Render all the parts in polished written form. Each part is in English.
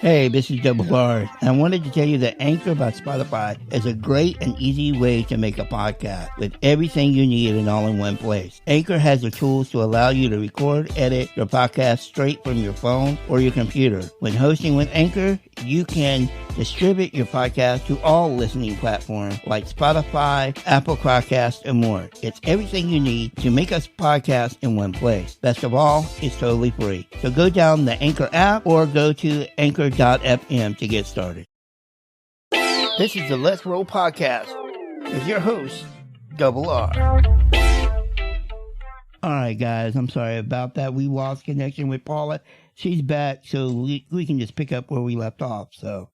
Hey, this is Double R. And I wanted to tell you that Anchor by Spotify is a great and easy way to make a podcast with everything you need and all in one place. Anchor has the tools to allow you to record, edit your podcast straight from your phone or your computer. When hosting with Anchor, you can distribute your podcast to all listening platforms like Spotify, Apple Podcasts, and more. It's everything you need to make a podcast in one place. Best of all, it's totally free. So go down the Anchor app or go to anchor.fm to get started. This is the Let's Roll Podcast with your host, Double R. All right, guys, I'm sorry about that. We lost connection with Paula. She's back, so we can just pick up where we left off. So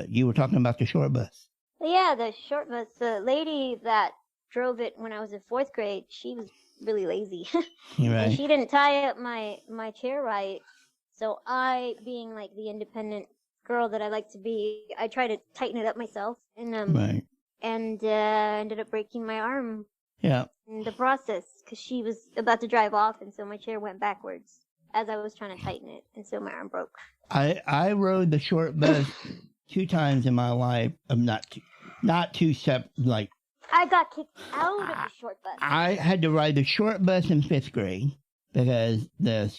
you were talking about the short bus. Yeah, the short bus. The lady that drove it when I was in 4th grade, she was really lazy. Right. And she didn't tie up my chair right. So I, being like the independent girl that I like to be, I tried to tighten it up myself and Right. ended up breaking my arm. Yeah. In the process, because she was about to drive off, and so my chair went backwards as I was trying to tighten it, and so my arm broke. I rode the short bus 2 times in my life. I'm not two like. I got kicked out of the short bus. I had to ride the short bus in 5th grade because the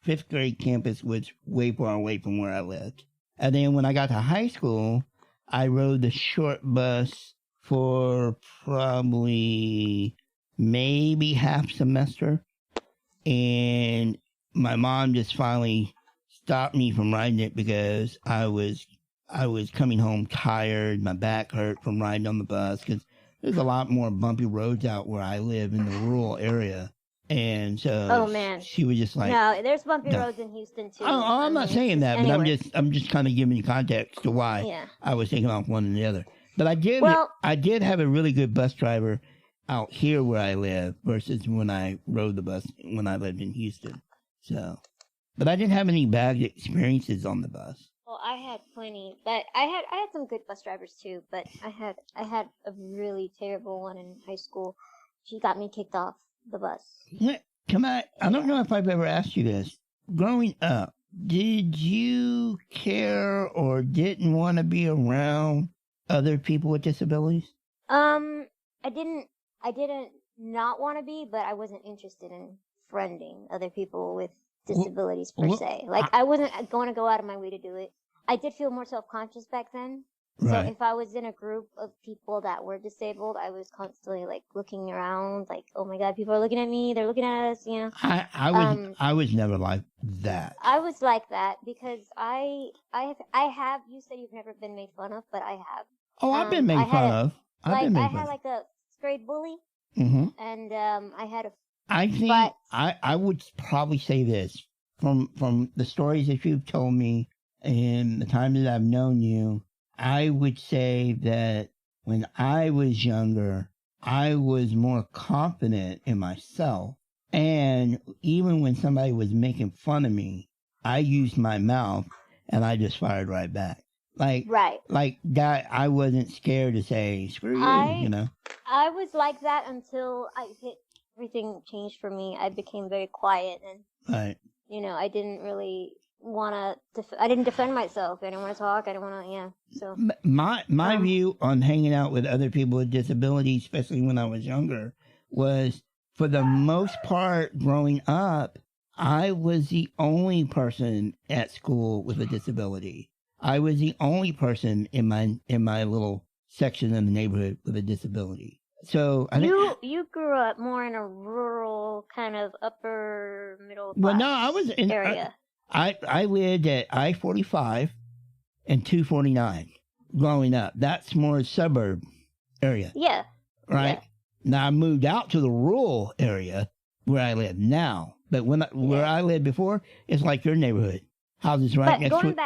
5th grade campus was way far away from where I lived. And then when I got to high school, I rode the short bus for probably maybe half semester. And my mom just finally stopped me from riding it because I was coming home tired. My back hurt from riding on the bus because there's a lot more bumpy roads out where I live in the rural area. And so oh, man. She was just like, no, there's bumpy roads in Houston too. I'm not saying that, but I'm just kind of giving you context to why I was taking off one and the other. But I did have a really good bus driver out here where I live versus when I rode the bus when I lived in Houston. So, but I didn't have any bad experiences on the bus. Well, I had plenty, but I had some good bus drivers too. But I had a really terrible one in high school. She got me kicked off the bus. Come on, I don't know if I've ever asked you this. Growing up, did you care or didn't want to be around other people with disabilities? I didn't not want to be, but I wasn't interested in friending other people with disabilities per se. Like, I wasn't going to go out of my way to do it. I did feel more self-conscious back then. Right. So if I was in a group of people that were disabled, I was constantly like looking around, like, oh my God, people are looking at me. They're looking at us, you know. I was never like that. I was like that because I have. You said you've never been made fun of, but I have. Oh, I've been made fun of. I had like a grade bully, and I had a. I think I would probably say this from the stories that you've told me and the time that I've known you. I would say that when I was younger, I was more confident in myself, and even when somebody was making fun of me, I used my mouth and I just fired right back. Like that, I wasn't scared to say screw you, you know. I was like that until everything changed for me. I became very quiet and you know, I didn't really want to. I didn't defend myself. I didn't want to talk. I didn't want to. So my view on hanging out with other people with disabilities, especially when I was younger, was for the most part growing up, I was the only person at school with a disability. I was the only person in my little section in the neighborhood with a disability. So I think you grew up more in a rural kind of upper middle class. Well, no, I was in area. I lived at I-45 and 249 growing up. That's more suburb area. Yeah. Right? Yeah. Now I moved out to the rural area where I live now. But where I lived before, it's like your neighborhood. Houses right next to it.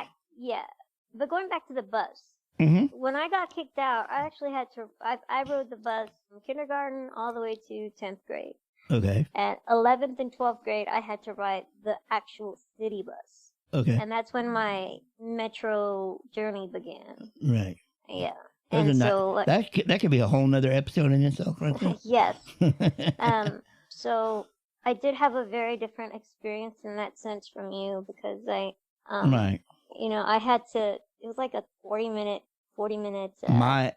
But going back to the bus, when I got kicked out, I actually had to. I rode the bus from kindergarten all the way to 10th grade. Okay. At 11th and 12th grade, I had to ride the actual city bus. Okay. And that's when my metro journey began. Right. Yeah. And so that could be a whole nother episode in itself, right there. Yes. So I did have a very different experience in that sense from you because right. I had to. It was like a 40 minutes. My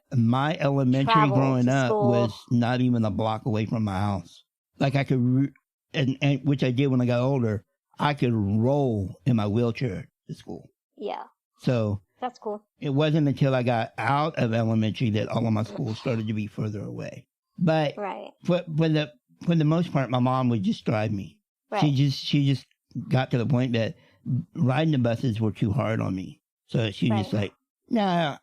elementary growing up was not even a block away from my house. Like I could, and which I did when I got older. I could roll in my wheelchair to school. Yeah. So that's cool. It wasn't until I got out of elementary that all of my schools started to be further away. But for the most part, my mom would just drive me. Right. She just got to the point that riding the buses were too hard on me. So she just like, nah,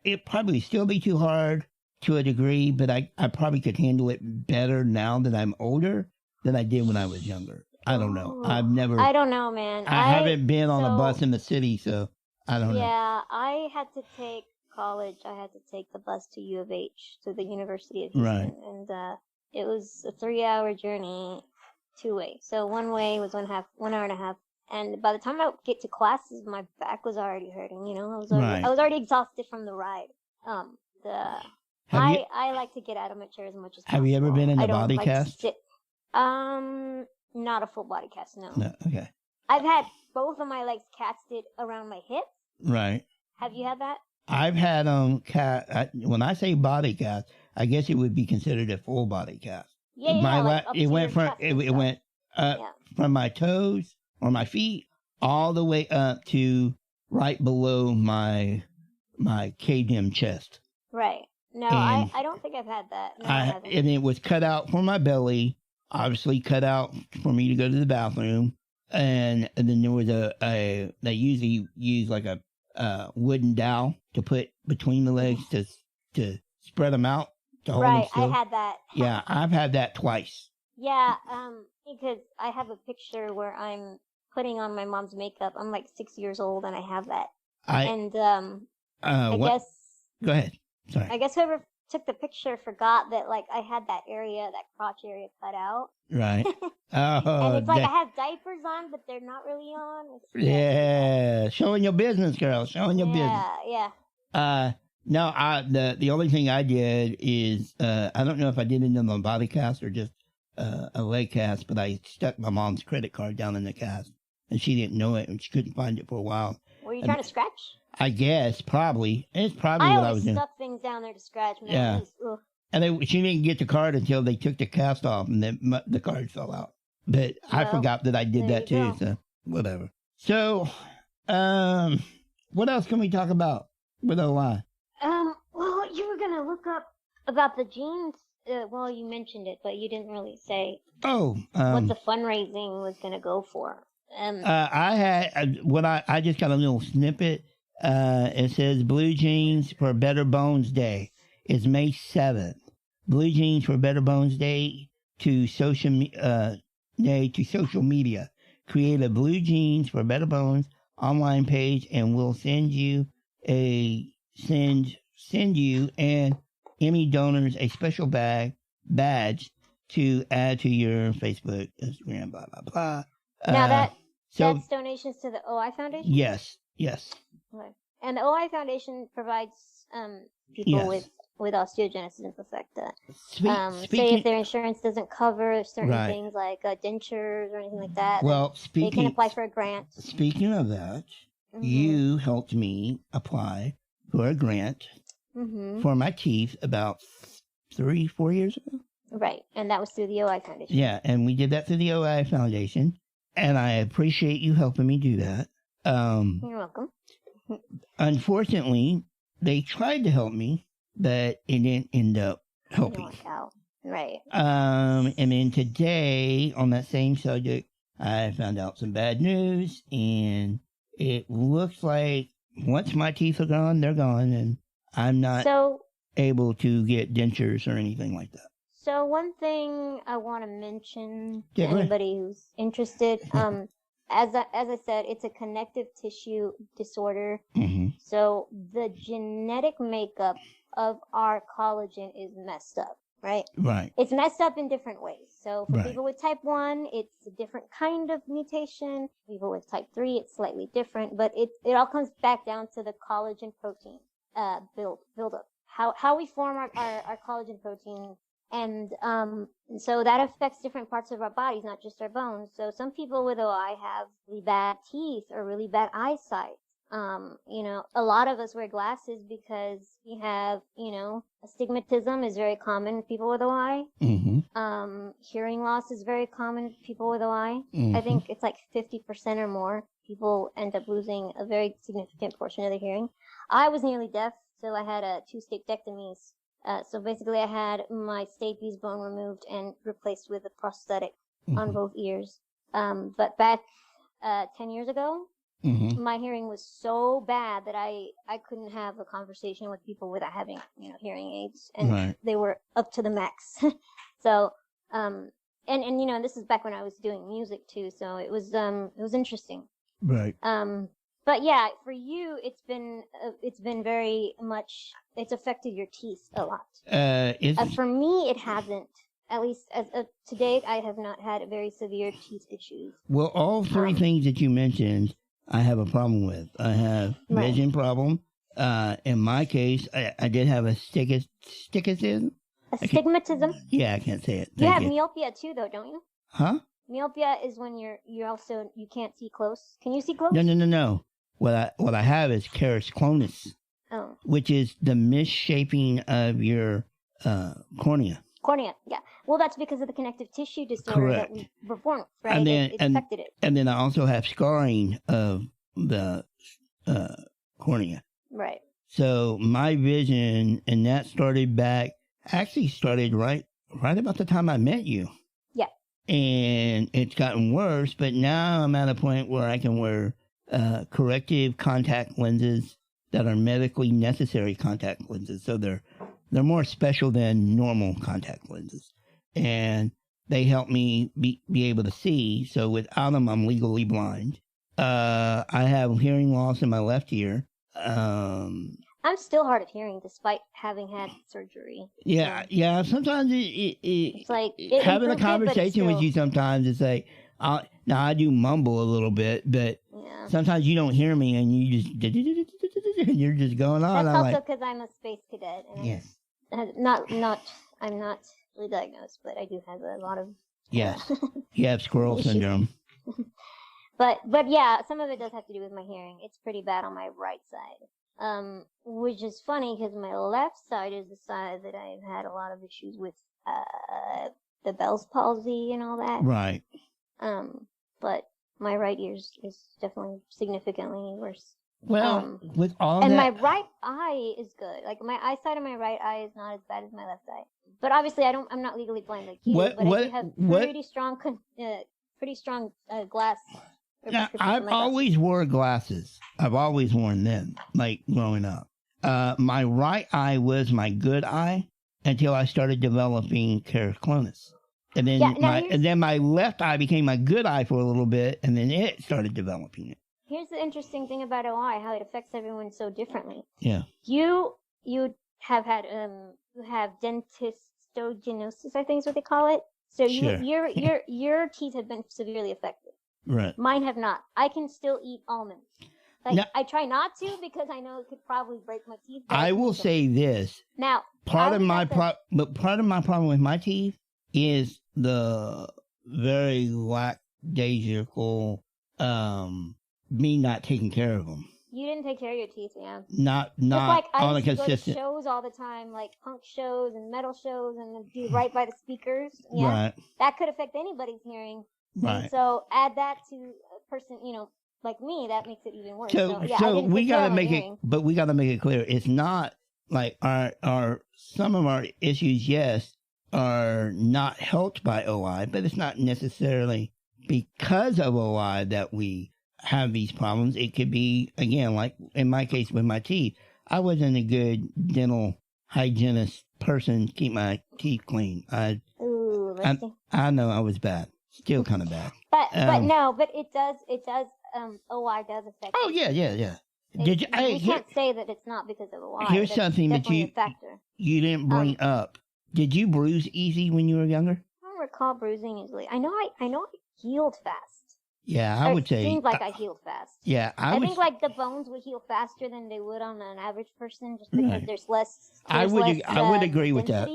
it probably still be too hard to a degree, but I probably could handle it better now that I'm older than I did when I was younger. I don't know. I don't know, man. I haven't been on a bus in the city, so I don't know. Yeah, I had to take college. I had to take the bus to U of H, to the University of Houston. Right. And it was a 3-hour journey, 2-way. So one way was 1 hour and a half. And by the time I would get to classes, my back was already hurting. I was already exhausted from the ride. I like to get out of my chair as much as possible. Have you ever been in a body cast? Not a full body cast, no. No, okay. I've had both of my legs casted around my hips. Right. Have you had that? I've had when I say body cast, I guess it would be considered a full body cast. Yeah, it went from my toes or my feet all the way up to right below my KDM chest. Right. No, I don't think I've had that. No, I haven't. And it was cut out for my belly, obviously cut out for me to go to the bathroom. And then there was they usually use like a wooden dowel to put between the legs to spread them out to hold them still. I had that. Yeah, I've had that twice. Yeah, because I have a picture where I'm putting on my mom's makeup. I'm like 6 years old and I have that. I guess. Go ahead. Sorry. I guess whoever took the picture forgot that like I had that crotch area cut out. Right. And it's like I have diapers on, but they're not really on. Yeah, showing your business, girl. Showing your business. Yeah. No, the only thing I did is I don't know if I did it in a body cast or just a leg cast, but I stuck my mom's credit card down in the cast, and she didn't know it, and she couldn't find it for a while. Were you trying to scratch? I guess, probably. It's probably what I was doing. I always stuck things down there to scratch. Man. Yeah. And she didn't get the card until they took the cast off, and then the card fell out. But I forgot that I did that too, so whatever. So, what else can we talk about with OI? Well, you were going to look up about the genes. Well, you mentioned it, but you didn't really say what the fundraising was going to go for. I had I just got a little snippet. It says Blue Jeans for Better Bones Day is May 7th. Blue Jeans for Better Bones Day to social media. Create a Blue Jeans for Better Bones online page, and we'll send you and Emmy donors a special badge to add to your Facebook, Instagram, blah blah blah. Now that's donations to the OI Foundation? Yes. Okay. And the OI Foundation provides people with osteogenesis imperfecta. Say if their insurance doesn't cover certain things like dentures or anything like that, they can apply for a grant. Speaking of that, you helped me apply for a grant for my teeth about 3-4 years ago. Right, and that was through the OI Foundation. Yeah, and we did that through the OI Foundation, and I appreciate you helping me do that. You're welcome. Unfortunately, they tried to help me, but it didn't end up helping. It didn't work out. Right. And then today, on that same subject, I found out some bad news, and it looks like once my teeth are gone, they're gone, and I'm not able to get dentures or anything like that. So one thing I want to mention to anybody who's interested, as I said, it's a connective tissue disorder. Mm-hmm. So the genetic makeup of our collagen is messed up, right? Right. It's messed up in different ways. So for people with type 1, it's a different kind of mutation. People with type 3, it's slightly different. But it all comes back down to the collagen protein buildup. How we form our collagen protein. And so that affects different parts of our bodies, not just our bones. So some people with OI have really bad teeth or really bad eyesight. A lot of us wear glasses because we have, astigmatism is very common with people with OI. Mm-hmm. Hearing loss is very common with people with OI. Mm-hmm. I think it's like 50% or more people end up losing a very significant portion of their hearing. I was nearly deaf, so I had 2 stapectomies. So basically I had my stapes bone removed and replaced with a prosthetic on both ears. But back 10 years ago, my hearing was so bad that I couldn't have a conversation with people without having, hearing aids, and they were up to the max. So, and this is back when I was doing music too, so it was interesting. Right. But yeah, for you, it's been very much, it's affected your teeth a lot. For me, it hasn't. At least to date, I have not had very severe teeth issues. Well, all 3 things that you mentioned, I have a problem with. I have vision problem. In my case, I did have a astigmatism. Astigmatism? Yeah, I can't say it. You have myopia too, though, don't you? Huh? Myopia is when you can't see close. Can you see close? No. What I have is keratoconus, which is the misshaping of your cornea. Cornea, yeah. Well, that's because of the connective tissue disorder that we were born with, right? And then, it affected it. And then I also have scarring of the cornea. Right. So my vision, and that started right about the time I met you. Yeah. And it's gotten worse, but now I'm at a point where I can wear corrective contact lenses that are medically necessary contact lenses. So they're more special than normal contact lenses. And they help me be able to see. So without them, I'm legally blind. I have hearing loss in my left ear. I'm still hard of hearing despite having had surgery. Yeah. Sometimes it's like having a conversation with you. Sometimes it's like, now I do mumble a little bit, but sometimes you don't hear me, and you just and you're just going on. That's also because I'm a space cadet. And yes. I'm not really diagnosed, but I do have a lot of yes. You have squirrel syndrome. But yeah, some of it does have to do with my hearing. It's pretty bad on my right side. Which is funny because my left side is the side that I've had a lot of issues with the Bell's palsy and all that. Right. But my right ear is definitely significantly worse. Well, with all and that... my right eye is good. Like my eyesight on my right eye is not as bad as my left eye. But obviously, I'm not legally blind like you. I do have pretty strong glass. Now, I've always wore glasses. I've always worn them, like growing up. My right eye was my good eye until I started developing keratoconus. And then my left eye became my good eye for a little bit, and then it started developing it. Here's the interesting thing about OI, how it affects everyone so differently. Yeah. You have had you have osteogenesis, I think is what they call it. So your teeth have been severely affected. Right. Mine have not. I can still eat almonds. I try not to because I know it could probably break my teeth. I will say this. Now, part of my problem with my teeth is the very lackadaisical me not taking care of them. You didn't take care of your teeth, yeah. Not like on a consistent. I used to go to shows all the time, like punk shows and metal shows, and be right by the speakers. Yeah, right. That could affect anybody's hearing. Right. And so add that to a person, like me, that makes it even worse. So we gotta make it, but we gotta make it clear. It's not like our some of our issues, yes, are not helped by OI, but it's not necessarily because of OI that we have these problems. It could be, again, like in my case with my teeth, I wasn't a good dental hygienist person to keep my teeth clean. I know I was bad. Still kind of bad. But it does OI does affect. Oh yeah. You can't say that it's not because of OI. Here's something that you didn't bring up. Did you bruise easy when you were younger? I don't recall bruising easily. I know I healed fast. Yeah, I would say. It seems like I healed fast. Yeah, I think like the bones would heal faster than they would on an average person, just because there's less. I would agree with that.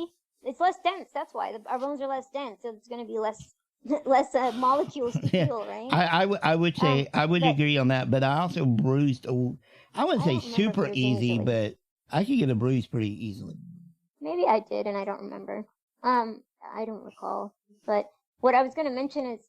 It's less dense. That's why our bones are less dense, so it's going to be less molecules to feel, right? I would say I would agree on that, but I also bruised. I wouldn't say super easy, but I could get a bruise pretty easily. Maybe I did, and I don't remember. I don't recall. But what I was going to mention is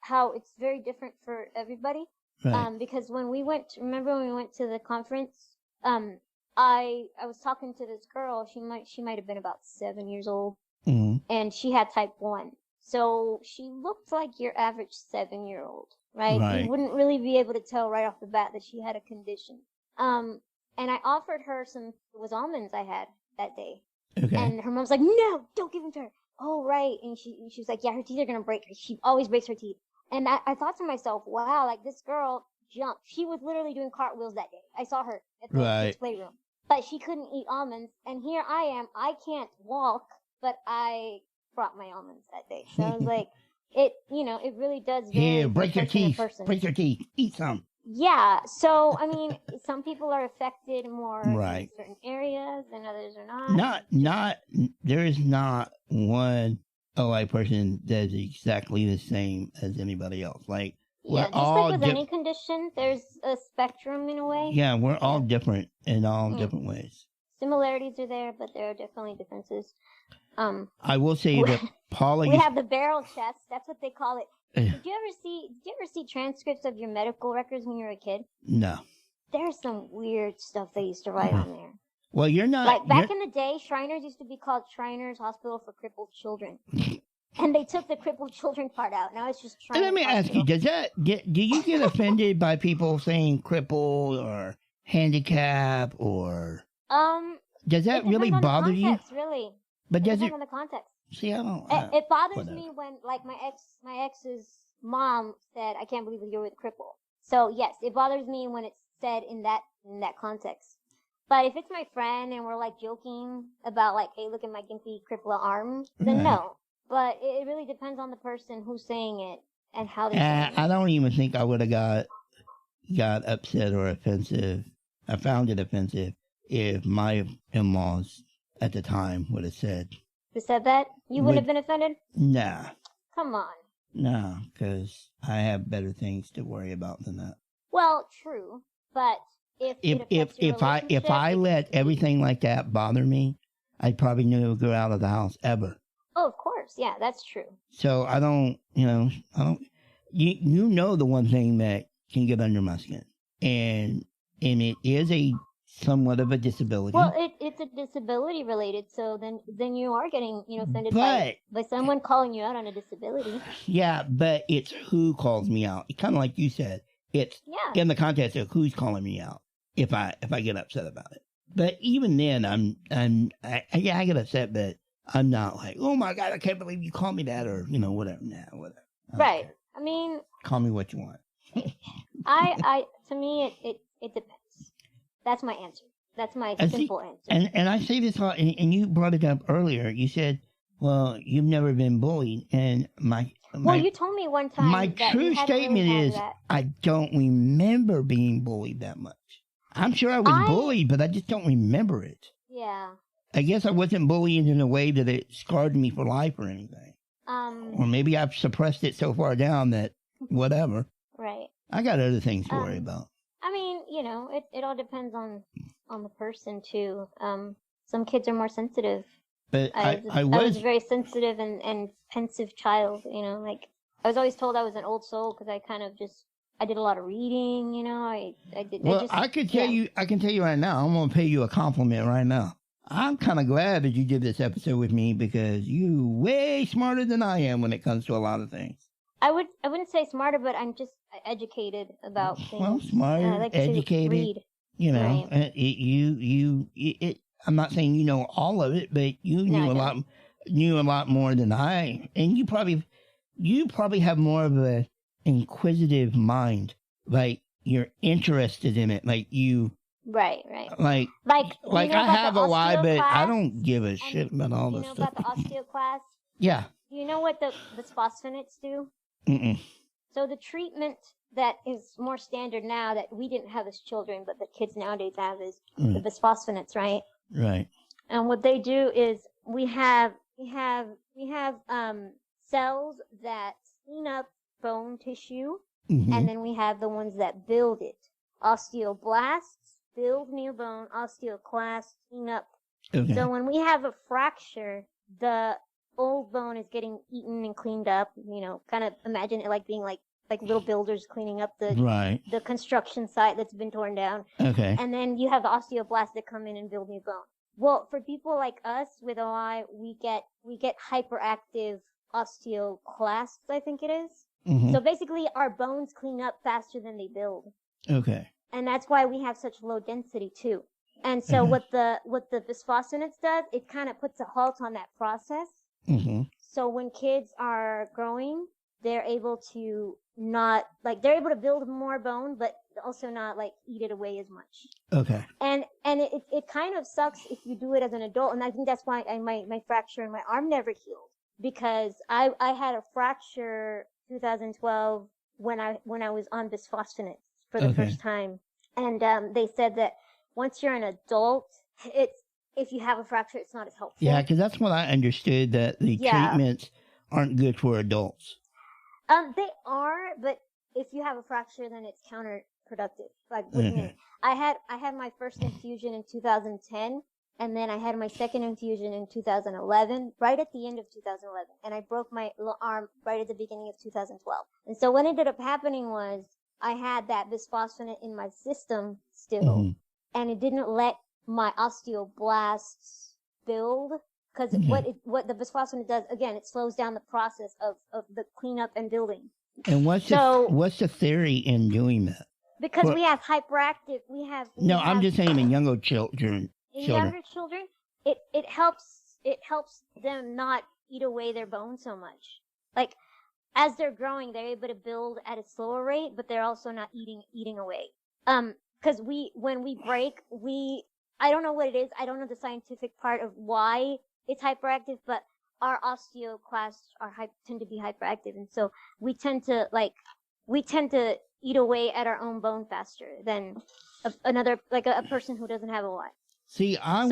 how it's very different for everybody. Right. Because when we went to the conference, I was talking to this girl. She might have been about 7 years old, and she had type 1. So she looked like your average 7-year-old, right? You wouldn't really be able to tell right off the bat that she had a condition. And I offered her it was almonds I had that day. Okay. And her mom's like, no, don't give them to her. Oh, right. And she was like, yeah, her teeth are going to break. She always breaks her teeth. And I thought to myself, wow, like this girl jumped. She was literally doing cartwheels that day. I saw her at the kids' playroom. But she couldn't eat almonds. And here I am. I can't walk, but I brought my almonds that day. So I was like, it really does vary. Here, break your teeth. Break your teeth. Eat some. Yeah. So, I mean, some people are affected more in certain areas and others are not. There is not one OI person that's exactly the same as anybody else. Like, yeah, just like with any condition, there's a spectrum in a way. Yeah, we're all different in all different ways. Similarities are there, but there are definitely differences. I will say that Paula... We have the barrel chest. That's what they call it. Did you ever see transcripts of your medical records when you were a kid? No. There's some weird stuff they used to write on there. Well, you're not... Like, back in the day, Shriners used to be called Shriners Hospital for Crippled Children. And they took the crippled children part out. Now it's just Shriners Let me ask you, do you get offended by people saying crippled or handicap or... Does that really bother you? Really. But does depends on the context. See, I don't... It bothers me when, like, my ex's mom said, I can't believe you're with a cripple. So, yes, it bothers me when it's said in that context. But if it's my friend and we're, like, joking about, like, hey, look at my gimpy cripple arm, then no. But it really depends on the person who's saying it and how they're saying it. I don't even think I would have got upset or offensive. I found it offensive if my in-laws at the time would have said... Who said that? You wouldn't have been offended? Nah. Come on. No, because I have better things to worry about than that. Well, true, but if I let everything like that bother me, I'd probably never go out of the house ever. Oh, of course, yeah, that's true. So I don't. You know the one thing that can get under my skin, and it is a somewhat of a disability. Well, it's a disability related, so then you are getting offended by someone calling you out on a disability. Yeah, but it's who calls me out. Kind of like you said, it's in the context of who's calling me out. If I get upset about it, but even then, I get upset, but I'm not like, oh my God, I can't believe you called me that, or whatever. Nah, whatever. Right. I mean, call me what you want. To me, it depends. That's my answer. That's my simple answer. And I say this, and you brought it up earlier. You said, well, you've never been bullied. And well, you told me one time. My true statement is, I don't remember being bullied that much. I'm sure I was bullied, but I just don't remember it. Yeah. I guess I wasn't bullied in a way that it scarred me for life or anything. Or maybe I've suppressed it so far down that whatever. Right. I got other things to worry about. I mean, it all depends on the person too. Some kids are more sensitive. But I was a very sensitive and pensive child. Like I was always told I was an old soul because I kind of I did a lot of reading. I did. Well, I can tell you right now. I'm gonna pay you a compliment right now. I'm kind of glad that you did this episode with me because you're way smarter than I am when it comes to a lot of things. I wouldn't say smarter, but I'm just educated about things. Well, smarter, I like educated. To read. Right. I'm not saying you know all of it, but you knew a lot more than I. And you probably have more of a inquisitive mind. Like you're interested in it. Like you. Right. Like I have a why, but I don't give a shit about all this stuff. You know about the osteoclast? Yeah. Do you know what the bisphosphonates do? Mm-mm. So the treatment that is more standard now that we didn't have as children, but the kids nowadays have is the bisphosphonates, right? Right. And what they do is we have cells that clean up bone tissue, Mm-hmm. and then we have the ones that build it. Osteoblasts build new bone, osteoclasts clean up. Okay. So when we have a fracture, the old bone is getting eaten and cleaned up. Kind of imagine it like being like little builders cleaning up the construction site that's been torn down. Okay. And then you have the osteoblasts that come in and build new bone. Well, for people like us with OI, we get hyperactive osteoclasts, I think it is. Mm-hmm. So basically, our bones clean up faster than they build. Okay. And that's why we have such low density too. And so what the bisphosphonates does, it kind of puts a halt on that process. Mm-hmm. So when kids are growing, they're able to they're able to build more bone, but also not eat it away as much. Okay. And it kind of sucks if you do it as an adult. And I think that's why my fracture in my arm never healed, because I had a fracture 2012 when I was on bisphosphonates for the first time. And they said that once you're an adult, if you have a fracture, it's not as helpful. Yeah, because that's what I understood, that the treatments aren't good for adults. They are, but if you have a fracture, then it's counterproductive. I had my first infusion in 2010, and then I had my second infusion in 2011, right at the end of 2011, and I broke my arm right at the beginning of 2012. And so what ended up happening was I had that bisphosphonate in my system still, and it didn't let my osteoblasts build. Because what the bisphosphonate does, again, it slows down the process of the cleanup and building. And what's the theory in doing that? Because we have hyperactive, I'm just saying in younger children. In younger children, it helps them not eat away their bones so much. Like, as they're growing, they're able to build at a slower rate, but they're also not eating away. Because when we break, I don't know what it is. I don't know the scientific part of why it's hyperactive, but our osteoclasts tend to be hyperactive, and so we tend to eat away at our own bone faster than a person who doesn't have OI. See, I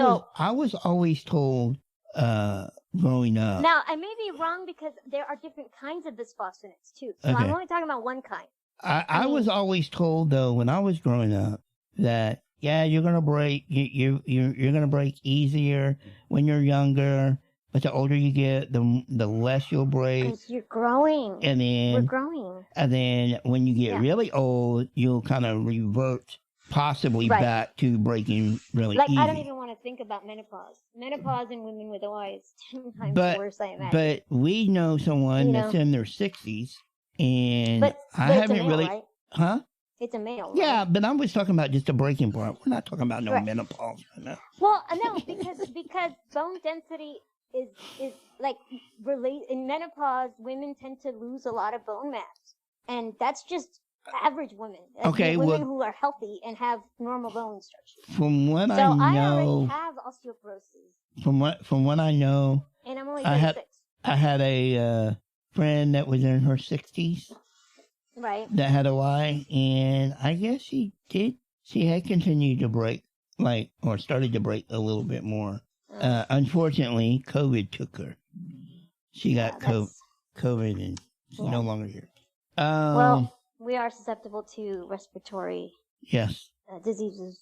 was always told growing up. Now I may be wrong, because there are different kinds of bisphosphonates too. So I'm only talking about one kind. I was always told, though, when I was growing up, that you're gonna break. You're gonna break easier when you're younger, but the older you get, the less you'll break. Because you're growing. And then we're growing. And then when you get really old, you'll kind of revert possibly back to breaking really easy. I don't even want to think about menopause. Menopause in women with OI is 10 times worse, I imagine. But we know someone that's in their 60s, and but I haven't male, really, right? huh? It's a male, right? Yeah, but I was talking about just the breaking part. We're not talking about no menopause right now. Well, no, because bone density is related. In menopause, women tend to lose a lot of bone mass, and that's just average women. Women who are healthy and have normal bone structure. From what I know, I already have osteoporosis. From what I know, and I'm only 36. I had a friend that was in her 60s. Right. That had OI, and I guess she had continued to break, or started to break a little bit more. Unfortunately, COVID took her. She got COVID, and she's no longer here. Well, we are susceptible to respiratory diseases.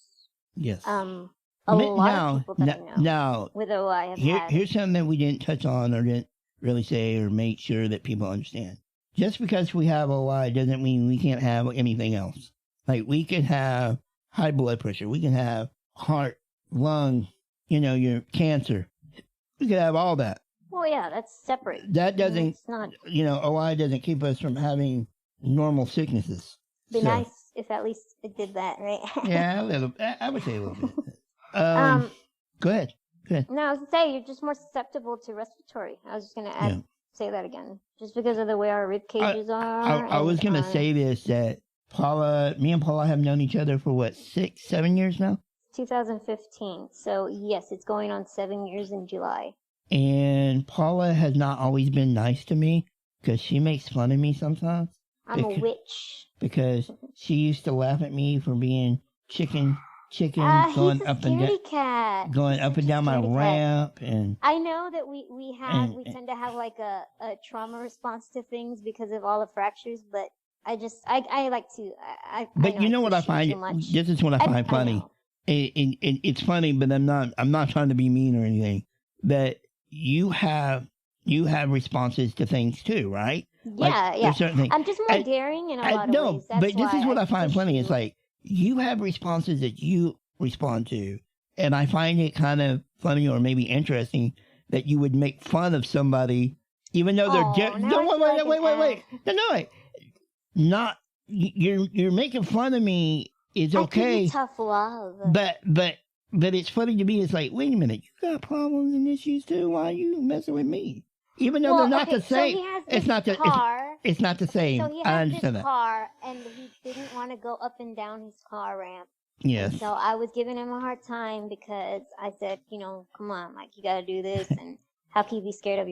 Yes. A lot of people that I know now, with OI have had. Here's something that we didn't touch on or didn't really say or make sure that people understand. Just because we have OI doesn't mean we can't have anything else. Like, we could have high blood pressure. We can have heart, lung, your cancer. We could have all that. Well, yeah, that's separate. That doesn't, it's not, OI doesn't keep us from having normal sicknesses. Be nice if at least it did that, right? Yeah, a little. I would say a little bit. Go ahead. No, I was going to say, you're just more susceptible to respiratory. I was just going to say that again. Just because of the way our rib cages are. I was going to say this, that me and Paula have known each other for what, 6-7 years now? 2015. So yes, it's going on 7 years in July. And Paula has not always been nice to me, because she makes fun of me sometimes. I'm a witch. Because she used to laugh at me for being chicken chicken going up and down, cat. going up and down my ramp, and I know that we tend to have like a trauma response to things because of all the fractures, but I like to. But you know what I find? This is what I find funny. It's funny, but I'm not trying to be mean or anything. That you have responses to things too, right? Yeah, yeah. Certain things. I'm just more daring in a lot of ways. That's but this is what I find funny. It's like you have responses that you respond to, and I find it kind of funny or maybe interesting that you would make fun of somebody, even though they're wait. No, not you're making fun of me is okay. Tough love. But it's funny to me. It's like, wait a minute, you got problems and issues too. Why are you messing with me? Even though they're not the same. So it's not the same. So he has this car, and he didn't want to go up and down his car ramp. Yes. And so I was giving him a hard time because I said, come on, like you got to do this, and how can you be scared of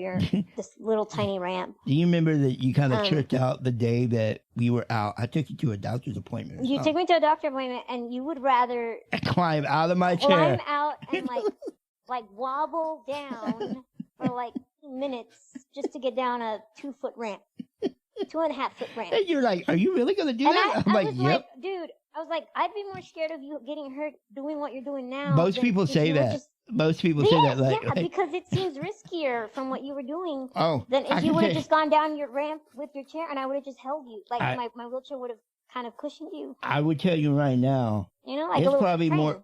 this little tiny ramp? Do you remember that you kind of tripped out the day that we were out? I took you to a doctor's appointment. You took me to a doctor's appointment, and you would rather climb out of my chair, climb out, and like wobble down for like minutes just to get down a 2-foot ramp, 2.5-foot ramp. And you're like, are you really going to do that? I'm like, yep. Dude, I was like, I'd be more scared of you getting hurt doing what you're doing now. Most people say that. Most people say that. Like, because it seems riskier from what you were doing than if I you would have just gone down your ramp with your chair and I would have just held you. Like, my wheelchair would have kind of cushioned you. I would tell you right now, like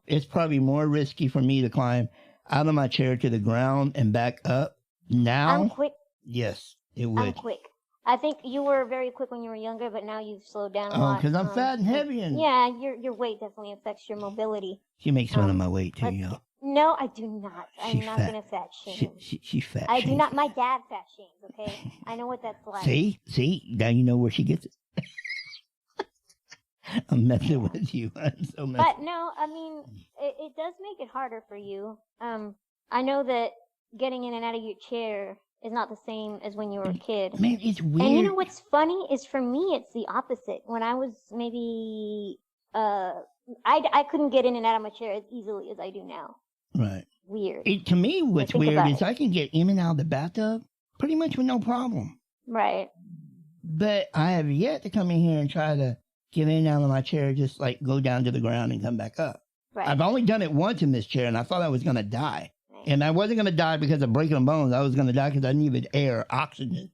it's probably more risky for me to climb out of my chair to the ground and back up. Now, I'm quick. Yes, it would. I'm quick. I think you were very quick when you were younger, but now you've slowed down a lot. Because I'm fat and heavy. Yeah, your weight definitely affects your mobility. She makes fun of my weight too, y'all. No, I do not. I'm not going to fat shame. She's fat. I do not. My dad fat shames, okay? I know what that's like. See? Now you know where she gets it. I'm messing with you. I'm so messing. But no, I mean, it does make it harder for you. I know that getting in and out of your chair is not the same as when you were a kid. Man, it's weird. And you know what's funny is for me, it's the opposite. When I was maybe, I couldn't get in and out of my chair as easily as I do now. Right. Weird. To me, what's weird is I can get in and out of the bathtub pretty much with no problem. Right. But I have yet to come in here and try to get in and out of my chair, just like go down to the ground and come back up. Right. I've only done it once in this chair, and I thought I was going to die. Right. And I wasn't going to die because of breaking bones. I was going to die because I needed air, oxygen.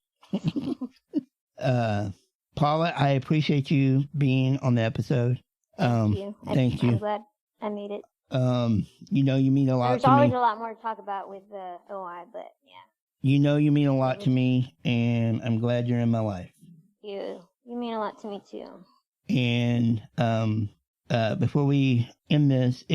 Paula, I appreciate you being on the episode. Thank you. Thank you. I'm glad I made it. You mean a lot to me. There's always a lot more to talk about with OI, but yeah. You mean a lot to me, and I'm glad you're in my life. You mean a lot to me too. And before we end this,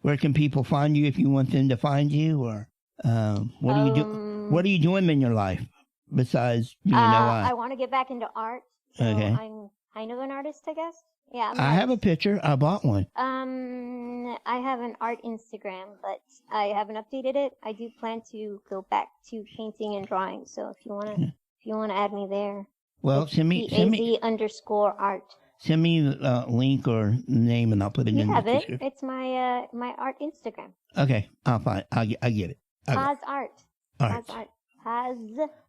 where can people find you if you want them to find you, or what are you doing? What are you doing in your life besides being OI? I want to get back into art. So okay. I'm kind of an artist, I guess. Yeah. I have a picture. I bought one. I have an art Instagram, but I haven't updated it. I do plan to go back to painting and drawing. So if you wanna add me there, well, send me _art. Send me the link or name, and I'll put it in the description. It's my my art Instagram. Okay, I'll find. I get it. Paz Art. Art.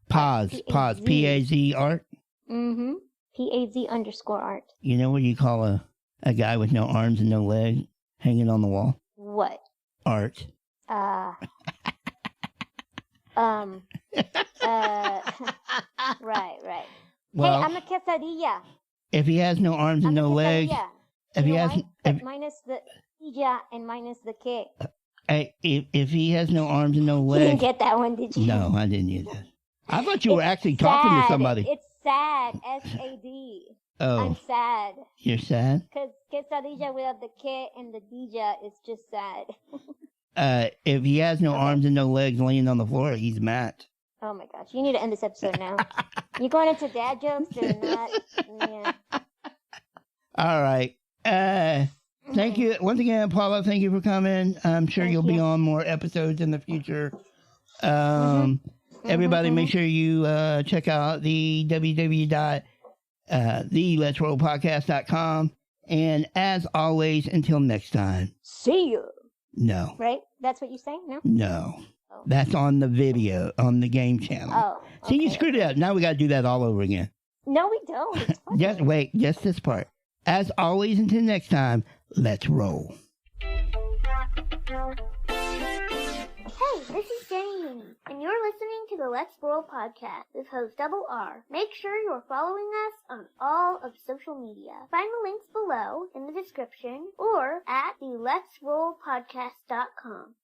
Paz. P-A-Z art. Mm-hmm. PAZ_art. You know what you call a guy with no arms and no legs hanging on the wall? What? Art. Right. Well, hey, I'm a quesadilla. If he has no arms and no legs, minus the illa and minus the que. If he has no arms and no legs, you didn't get that one, did you? No, I didn't get that. I thought you were actually talking to somebody. It's sad. SAD. Oh. I'm sad. You're sad? Because quesadilla without the que and the dilla is just sad. If he has no arms and no legs laying on the floor, he's Matt. Oh my gosh. You need to end this episode now. You going into dad jokes or not? Yeah. All right. Thank you. Once again, Paula, thank you for coming. I'm sure you'll be on more episodes in the future. Everybody, make sure you check out the www.theletsrollpodcast.com And as always, until next time. See you. No. Right? That's what you say? No? No. Oh. That's on the video, on the game channel. Oh. Okay. See, you screwed it up. Now we got to do that all over again. No, we don't. Just wait. Just this part. As always, until next time, let's roll. Hey, this is Jenny Mooney, and you're listening to the Let's Roll podcast with host Double R. Make sure you're following us on all of social media. Find the links below in the description or at the letsrollpodcast.com.